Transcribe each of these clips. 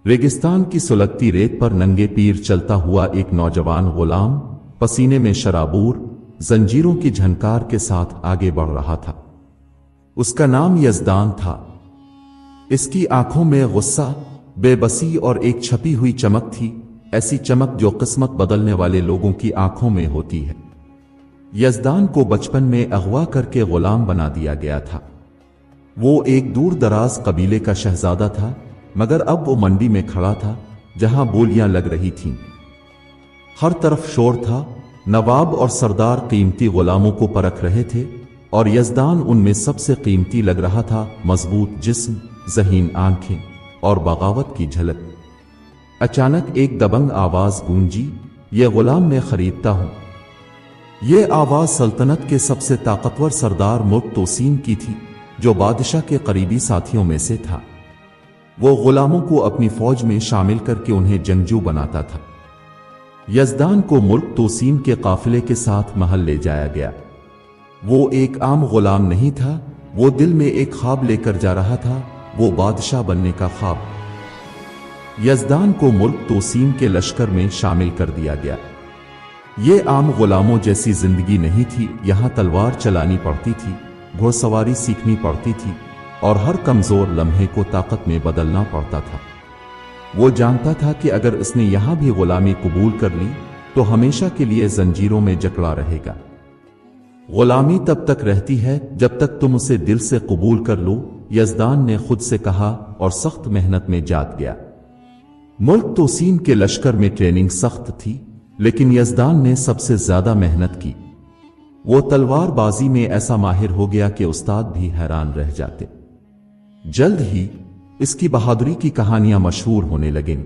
रेगिस्तान की सुलगती रेत पर नंगे पीर चलता हुआ एक नौजवान गुलाम पसीने में शराबूर जंजीरों की झनकार के साथ आगे बढ़ रहा था। उसका नाम यज़दान था। इसकी आंखों में गुस्सा, बेबसी और एक छपी हुई चमक थी, ऐसी चमक जो किस्मत बदलने वाले लोगों की आंखों में होती है। यज़दान को बचपन में अगवा करके गुलाम बना दिया गया था। वो एक दूर दराज कबीले का शहजादा था, मगर अब वो मंडी में खड़ा था जहां बोलियां लग रही थीं। हर तरफ शोर था। नवाब और सरदार कीमती गुलामों को परख रहे थे और यज़दान उनमें सबसे कीमती लग रहा था। मजबूत जिस्म, ज़हीन आंखें और बगावत की झलक। अचानक एक दबंग आवाज गूंजी, ये गुलाम मैं खरीदता हूं। ये आवाज सल्तनत के सबसे ताकतवर सरदार मुल्क तोसीम की थी, जो बादशाह के करीबी साथियों में से था। वो गुलामों को अपनी फौज में शामिल करके उन्हें जंगजू बनाता था। यज़दान को मुल्क तोसीम के काफिले के साथ महल ले जाया गया। वो एक आम गुलाम नहीं था, वो दिल में एक ख्वाब लेकर जा रहा था, वो बादशाह बनने का ख्वाब। यज़दान को मुल्क तोसीम के लश्कर में शामिल कर दिया गया। ये आम गुलामों जैसी जिंदगी नहीं थी। यहां तलवार चलानी पड़ती थी, घोड़सवारी सीखनी पड़ती थी और हर कमजोर लम्हे को ताकत में बदलना पड़ता था। वो जानता था कि अगर इसने यहां भी गुलामी कबूल कर ली तो हमेशा के लिए जंजीरों में जकड़ा रहेगा। गुलामी तब तक रहती है जब तक तुम उसे दिल से कबूल कर लो, यज़दान ने खुद से कहा और सख्त मेहनत में जाग गया। मुल्क तोसीम के लश्कर में ट्रेनिंग सख्त थी, लेकिन यज़दान ने सबसे ज्यादा मेहनत की। वो तलवारबाजी में ऐसा माहिर हो गया कि उस्ताद भी हैरान रह जाते। जल्द ही इसकी बहादुरी की कहानियां मशहूर होने लगीं।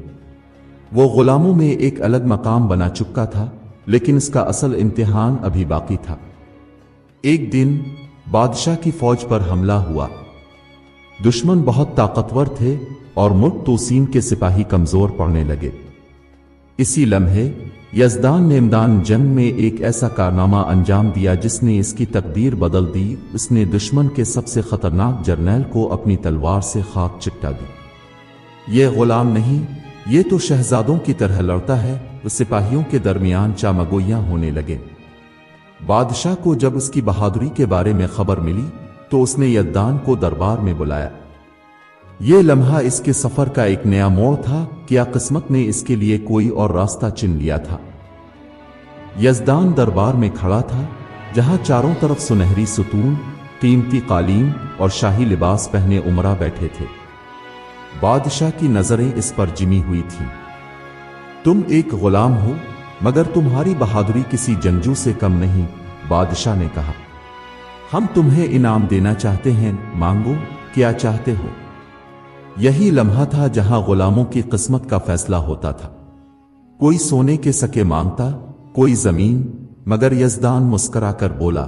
वो गुलामों में एक अलग मकाम बना चुका था, लेकिन इसका असल इम्तिहान अभी बाकी था। एक दिन बादशाह की फौज पर हमला हुआ। दुश्मन बहुत ताकतवर थे और मुल्क तोसीम के सिपाही कमजोर पड़ने लगे। इसी लम्हे यज़दान ने मैदान जंग में एक ऐसा कारनामा अंजाम दिया जिसने इसकी तकदीर बदल दी। उसने दुश्मन के सबसे खतरनाक जर्नैल को अपनी तलवार से खाक चिट्टा दी। ये गुलाम नहीं, ये तो शहजादों की तरह लड़ता है। सिपाहियों के दरमियान चामगोइयां होने लगे। बादशाह को जब उसकी बहादुरी के बारे में खबर मिली तो उसने यज़दान को दरबार में बुलाया। ये लम्हा इसके सफर का एक नया मोड़ था। क्या किस्मत ने इसके लिए कोई और रास्ता चुन लिया था? यज़दान दरबार में खड़ा था, जहां चारों तरफ सुनहरी सुतून, कीमती कालीन और शाही लिबास पहने उमरा बैठे थे। बादशाह की नजरें इस पर जिमी हुई थीं। तुम एक गुलाम हो, मगर तुम्हारी बहादुरी किसी जंगजू से कम नहीं, बादशाह ने कहा। हम तुम्हें इनाम देना चाहते हैं, मांगो, क्या चाहते हो? यही लम्हा था जहां गुलामों की किस्मत का फैसला होता था। कोई सोने के सके मांगता, कोई जमीन, मगर यज़दान मुस्कुराकर बोला,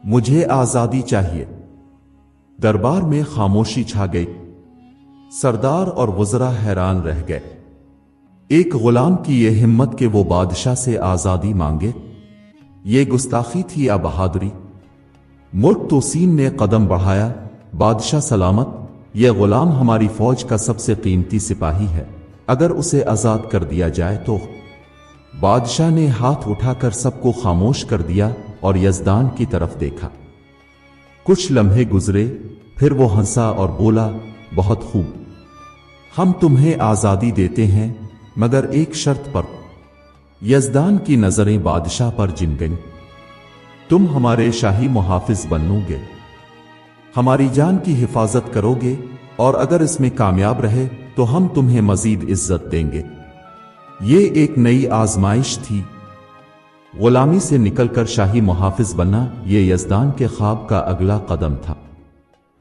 मुझे आजादी चाहिए। दरबार में खामोशी छा गई। सरदार और वज़रा हैरान रह गए। एक गुलाम की यह हिम्मत कि वो बादशाह से आजादी मांगे, ये गुस्ताखी थी या बहादुरी? मुल्क तोसीम ने कदम बढ़ाया। बादशाह सलामत, यह गुलाम हमारी फौज का सबसे कीमती सिपाही है, अगर उसे आजाद कर दिया जाए तो। बादशाह ने हाथ उठाकर सबको खामोश कर दिया और यज़दान की तरफ देखा। कुछ लम्हे गुजरे, फिर वो हंसा और बोला, बहुत खूब, हम तुम्हें आजादी देते हैं, मगर एक शर्त पर। यज़दान की नजरें बादशाह पर जिन गईं। तुम हमारे शाही मुहाफिज बनोगे, हमारी जान की हिफाजत करोगे, और अगर इसमें कामयाब रहे तो हम तुम्हें मजीद इज्जत देंगे। ये एक नई आजमाइश थी। गुलामी से निकलकर शाही मुहाफिज बनना ये यज़दान के ख्वाब का अगला कदम था।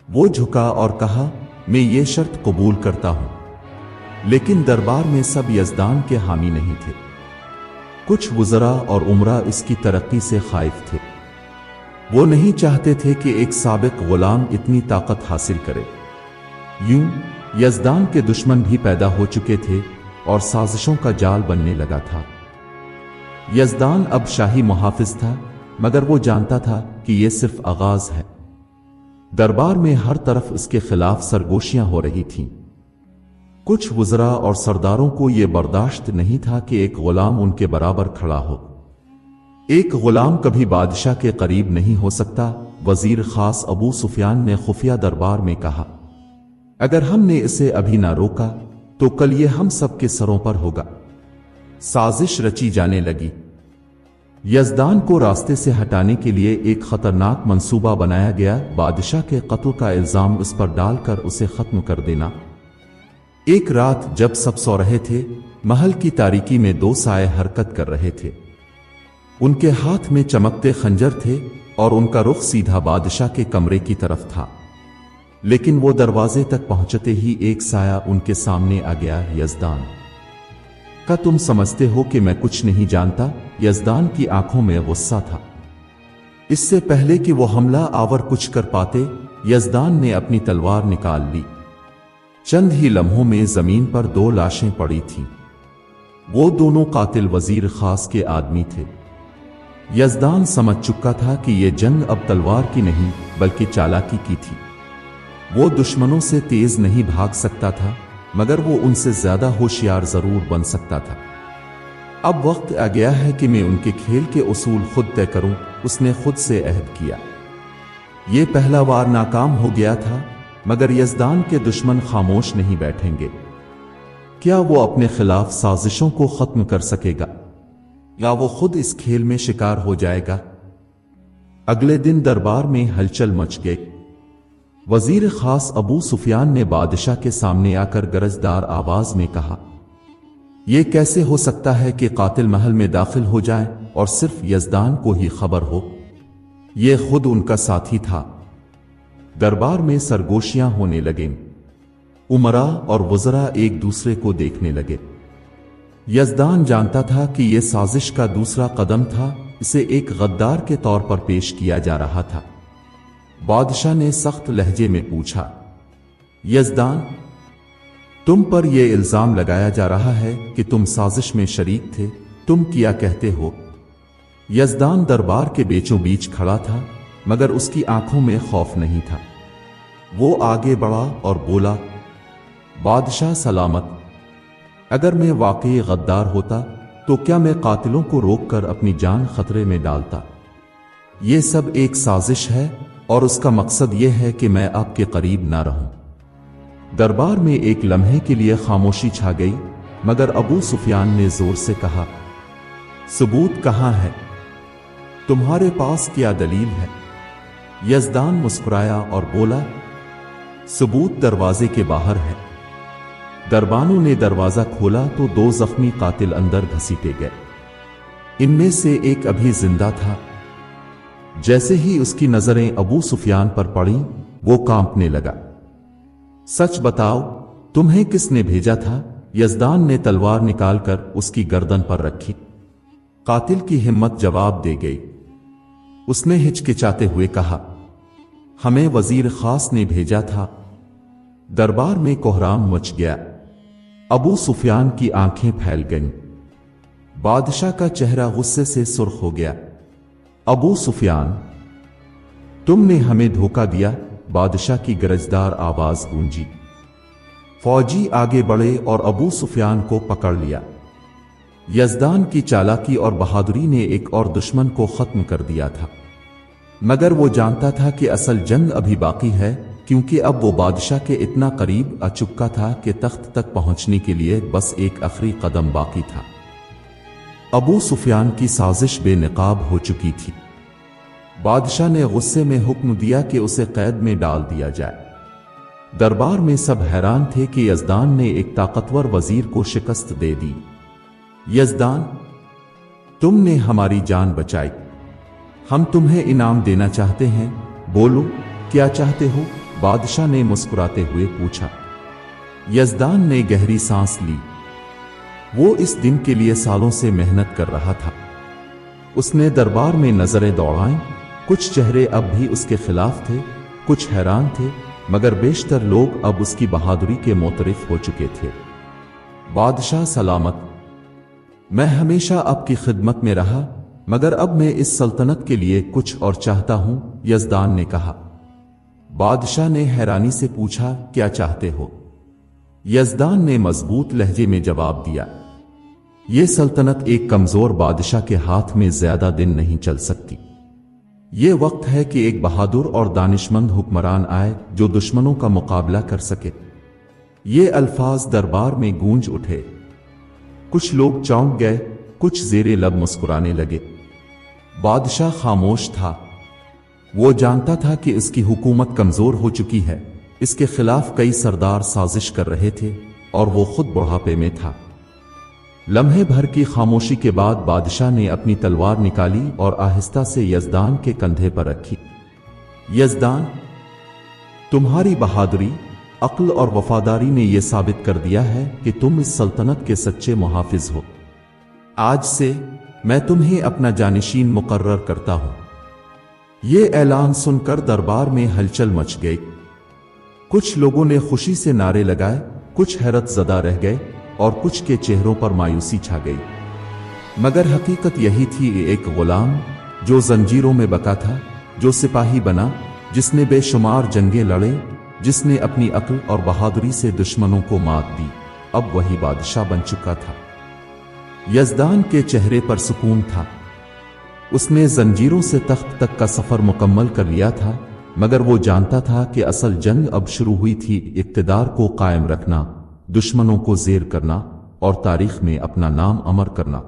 वो झुका और कहा, मैं ये शर्त कबूल करता हूं। लेकिन दरबार में सब यज़दान के हामी नहीं थे। कुछ वज़रा और उमरा इसकी तरक्की से खाइफ थे। वो नहीं चाहते थे कि एक साबिक गुलाम इतनी ताकत हासिल करे। यूं यज़दान के दुश्मन भी पैदा हो चुके थे और साजिशों का जाल बनने लगा था। यज़दान अब शाही मुहाफिज था, मगर वो जानता था कि यह सिर्फ आगाज है। दरबार में हर तरफ इसके खिलाफ सरगोशियां हो रही थीं। कुछ वज़रा और सरदारों को यह बर्दाश्त नहीं था कि एक गुलाम उनके बराबर खड़ा हो। एक गुलाम कभी बादशाह के करीब नहीं हो सकता। वजीर खास अबू सुफियान ने खुफिया दरबार में कहा, अगर हमने इसे अभी ना रोका तो कल ये हम सब के सरों पर होगा। साजिश रची जाने लगी। यज़दान को रास्ते से हटाने के लिए एक खतरनाक मंसूबा बनाया गया। बादशाह के कत्ल का इल्जाम उस पर डालकर उसे खत्म कर देना। एक रात जब सब सो रहे थे, महल की तारीकी में दो साए हरकत कर रहे थे। उनके हाथ में चमकते खंजर थे और उनका रुख सीधा बादशाह के कमरे की तरफ था। लेकिन वो दरवाजे तक पहुंचते ही एक साया उनके सामने आ गया। यज़दान का तुम समझते हो कि मैं कुछ नहीं जानता? यज़दान की आंखों में गुस्सा था। इससे पहले कि वो हमला आवर कुछ कर पाते, यज़दान ने अपनी तलवार निकाल ली। चंद ही लम्हों में जमीन पर दो लाशें पड़ी थीं। वो दोनों कातिल वजीर खास के आदमी थे। यज़दान समझ चुका था कि यह जंग अब तलवार की नहीं बल्कि चालाकी की थी। वो दुश्मनों से तेज नहीं भाग सकता था, मगर वो उनसे ज्यादा होशियार जरूर बन सकता था। अब वक्त आ गया है कि मैं उनके खेल के उसूल खुद तय करूं, उसने खुद से अहद किया। ये पहला वार नाकाम हो गया था, मगर यज़दान के दुश्मन खामोश नहीं बैठेंगे। क्या वो अपने खिलाफ साजिशों को खत्म कर सकेगा या वो खुद इस खेल में शिकार हो जाएगा? अगले दिन दरबार में हलचल मच गई। वजीर खास अबू सुफियान ने बादशाह के सामने आकर गरजदार आवाज में कहा, यह कैसे हो सकता है कि कातिल महल में दाखिल हो जाए और सिर्फ यज़दान को ही खबर हो? यह खुद उनका साथी था। दरबार में सरगोशियां होने लगीं। उमरा और वज़रा एक दूसरे को देखने लगे। यज़दान जानता था कि यह साजिश का दूसरा कदम था। इसे एक गद्दार के तौर पर पेश किया जा रहा था। बादशाह ने सख्त लहजे में पूछा, यज़दान, तुम पर यह इल्जाम लगाया जा रहा है कि तुम साजिश में शरीक थे, तुम क्या कहते हो? यज़दान दरबार के बीचों बीच खड़ा था, मगर उसकी आंखों में खौफ नहीं था। वो आगे बढ़ा और बोला, बादशाह सलामत, अगर मैं वाकई गद्दार होता तो क्या मैं कातिलों को रोककर अपनी जान खतरे में डालता? यह सब एक साजिश है और उसका मकसद यह है कि मैं आपके करीब ना रहूं। दरबार में एक लम्हे के लिए खामोशी छा गई, मगर अबू सुफियान ने जोर से कहा, सबूत कहां है? तुम्हारे पास क्या दलील है? यज़दान मुस्कुराया और बोला, सबूत दरवाजे के बाहर है। दरबानों ने दरवाजा खोला तो दो जख्मी कातिल अंदर घसीटे गए। इनमें से एक अभी जिंदा था। जैसे ही उसकी नजरें अबू सुफियान पर पड़ी, वो कांपने लगा। सच बताओ, तुम्हें किसने भेजा था? यज़दान ने तलवार निकालकर उसकी गर्दन पर रखी। कातिल की हिम्मत जवाब दे गई। उसने हिचकिचाते हुए कहा, हमें वजीर खास ने भेजा था। दरबार में कोहराम मच गया। अबू सुफियान की आंखें फैल गईं। बादशाह का चेहरा गुस्से से सुर्ख हो गया। अबू सुफियान, तुमने हमें धोखा दिया। बादशाह की गरजदार आवाज गूंजी। फौजी आगे बढ़े और अबू सुफियान को पकड़ लिया। यज़दान की चालाकी और बहादुरी ने एक और दुश्मन को खत्म कर दिया था, मगर वो जानता था कि असल जंग अभी बाकी है, क्योंकि अब वो बादशाह के इतना करीब आ चुका था कि तख्त तक पहुंचने के लिए बस एक आखिरी कदम बाकी था। अबू सुफियान की साजिश बेनकाब हो चुकी थी। बादशाह ने गुस्से में हुक्म दिया कि उसे कैद में डाल दिया जाए। दरबार में सब हैरान थे कि यज़दान ने एक ताकतवर वजीर को शिकस्त दे दी। यज़दान, तुमने हमारी जान बचाई। हम तुम्हें इनाम देना चाहते हैं। बोलो, क्या चाहते हो? बादशाह ने मुस्कुराते हुए पूछा। यज़दान ने गहरी सांस ली। वो इस दिन के लिए सालों से मेहनत कर रहा था। उसने दरबार में नजरें दौड़ाईं। कुछ चेहरे अब भी उसके खिलाफ थे, कुछ हैरान थे, मगर बेशतर लोग अब उसकी बहादुरी के मोतरिफ हो चुके थे। बादशाह सलामत, मैं हमेशा आपकी खिदमत में रहा, मगर अब मैं इस सल्तनत के लिए कुछ और चाहता हूं, यज़दान ने कहा। बादशाह ने हैरानी से पूछा, क्या चाहते हो? यज़दान ने मजबूत लहजे में जवाब दिया, ये सल्तनत एक कमजोर बादशाह के हाथ में ज्यादा दिन नहीं चल सकती। ये वक्त है कि एक बहादुर और दानिशमंद हुक्मरान आए जो दुश्मनों का मुकाबला कर सके। ये अल्फाज दरबार में गूंज उठे। कुछ लोग चौंक गए, कुछ ज़ेरे लब मुस्कुराने लगे। बादशाह खामोश था। वो जानता था कि इसकी हुकूमत कमजोर हो चुकी है। इसके खिलाफ कई सरदार साजिश कर रहे थे और वो खुद बुढ़ापे में था। लम्हे भर की खामोशी के बाद बादशाह ने अपनी तलवार निकाली और आहिस्ता से यज़दान के कंधे पर रखी। यज़दान, तुम्हारी बहादुरी, अक्ल और वफादारी ने यह साबित कर दिया है कि तुम इस सल्तनत के सच्चे मुहाफिज हो। आज से मैं तुम्हें अपना जानिशीन मुकर्रर करता हूं। ये ऐलान सुनकर दरबार में हलचल मच गई। कुछ लोगों ने खुशी से नारे लगाए, कुछ हैरत ज़दा रह गए और कुछ के चेहरों पर मायूसी छा गई। मगर हकीकत यही थी, एक गुलाम जो जंजीरों में बका था, जो सिपाही बना, जिसने बेशुमार जंगें लड़े, जिसने अपनी अक्ल और बहादुरी से दुश्मनों को मात दी, अब वही बादशाह बन चुका था। यज़दान के चेहरे पर सुकून था। उसने जंजीरों से तख्त तक का सफर मुकम्मल कर लिया था, मगर वो जानता था कि असल जंग अब शुरू हुई थी, इक़्तिदार को कायम रखना, दुश्मनों को ज़ेर करना और तारीख में अपना नाम अमर करना।